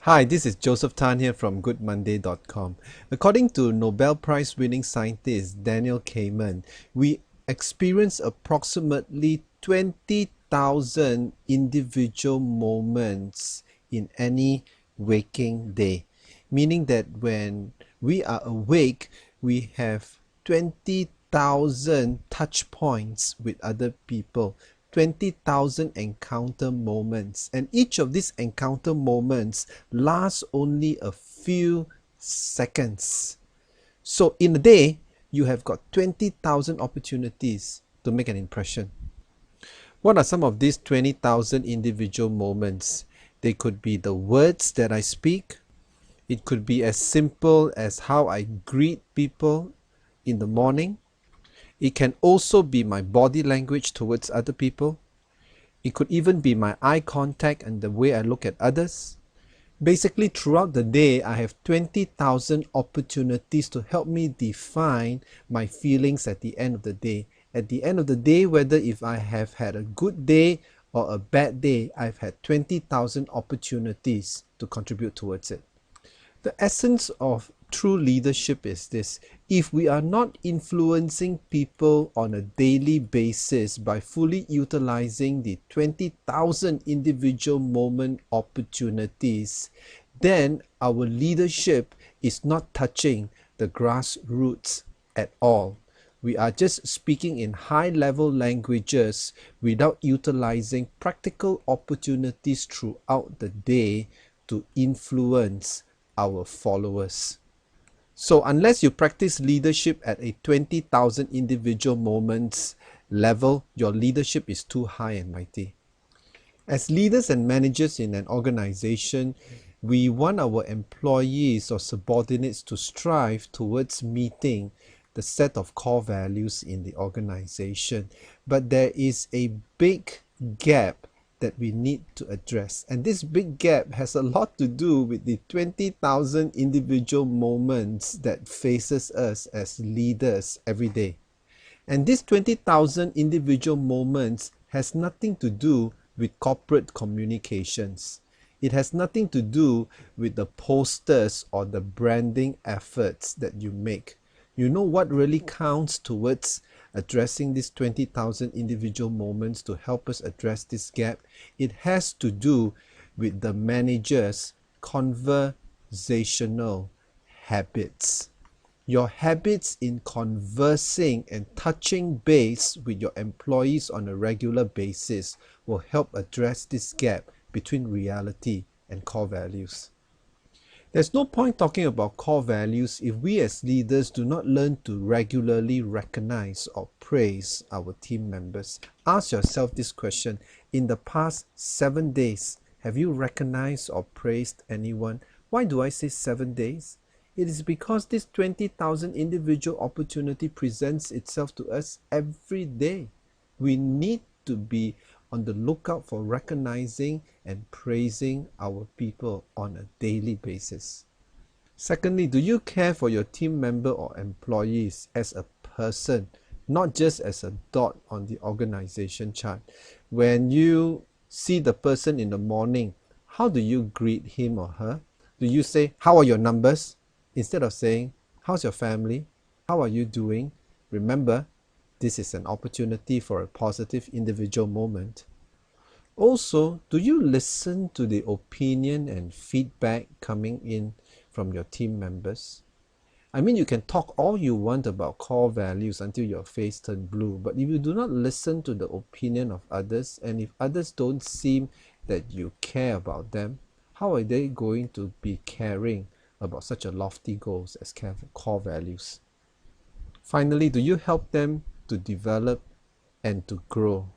Hi, this is Joseph Tan here from GoodMonday.com. According to Nobel Prize winning scientist Daniel Kahneman, we experience approximately 20,000 individual moments in any waking day, meaning that when we are awake, we have 20,000 touch points with other people. 20,000 encounter moments, and each of these encounter moments lasts only a few seconds. So in a day, you have got 20,000 opportunities to make an impression. What are some of these 20,000 individual moments? They could be the words that I speak. It could be as simple as how I greet people in the morning. It can also be my body language towards other people. It could even be my eye contact and the way I look at others. Basically, throughout the day, I have 20,000 opportunities to help me define my feelings at the end of the day. At the end of the day, whether if I have had a good day or a bad day, I've had 20,000 opportunities to contribute towards it. The essence of true leadership is this: if we are not influencing people on a daily basis by fully utilizing the 20,000 individual moment opportunities, then our leadership is not touching the grassroots at all. We are just speaking in high-level languages without utilizing practical opportunities throughout the day to influence our followers. So unless you practice leadership at a 20,000 individual moments level, your leadership is too high and mighty. As leaders and managers in an organization, we want our employees or subordinates to strive towards meeting the set of core values in the organization. But there is a big gap that we need to address. And this big gap has a lot to do with the 20,000 individual moments that faces us as leaders every day. And these 20,000 individual moments has nothing to do with corporate communications. It has nothing to do with the posters or the branding efforts that you make. You know what really counts towards addressing these 20,000 individual moments to help us address this gap? It has to do with the manager's conversational habits. Your habits in conversing and touching base with your employees on a regular basis will help address this gap between reality and core values. There's no point talking about core values if we as leaders do not learn to regularly recognize or praise our team members. Ask yourself this question: in the past 7 days, have you recognized or praised anyone? Why do I say 7 days? It is because this 20,000 individual opportunity presents itself to us every day. We need to be on the lookout for recognizing and praising our people on a daily basis. Secondly, do you care for your team member or employees as a person, not just as a dot on the organization chart? When you see the person in the morning, how do you greet him or her? Do you say, "How are your numbers?" instead of saying, "How's your family? How are you doing?" Remember, this is an opportunity for a positive individual moment. Also, do you listen to the opinion and feedback coming in from your team members? I mean, you can talk all you want about core values until your face turns blue, but if you do not listen to the opinion of others, and if others don't seem that you care about them, how are they going to be caring about such a lofty goals as core values? Finally, do you help them to develop and to grow?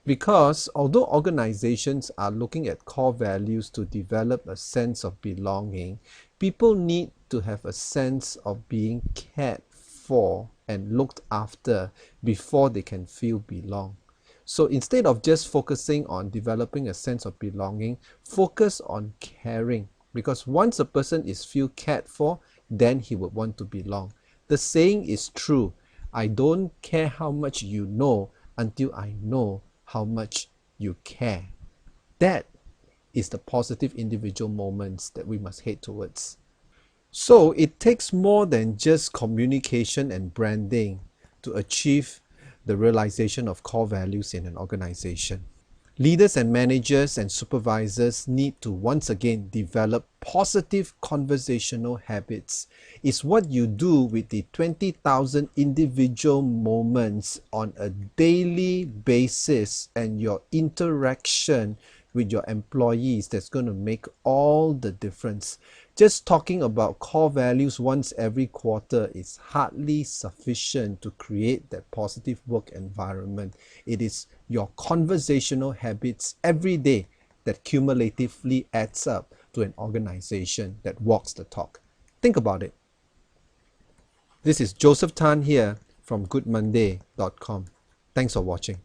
Because although organizations are looking at core values to develop a sense of belonging, people need to have a sense of being cared for and looked after before they can feel belong. So instead of just focusing on developing a sense of belonging, focus on caring. Because once a person is feel cared for, then he would want to belong. The saying is true: I don't care how much you know until I know how much you care. That is the positive individual moments that we must head towards. So it takes more than just communication and branding to achieve the realization of core values in an organization. Leaders and managers and supervisors need to once again develop positive conversational habits. It's what you do with the 20,000 individual moments on a daily basis and your interaction with your employees that's going to make all the difference. Just talking about core values once every quarter is hardly sufficient to create that positive work environment. It is your conversational habits every day that cumulatively adds up to an organization that walks the talk. Think about it. This is Joseph Tan here from goodmonday.com. Thanks for watching.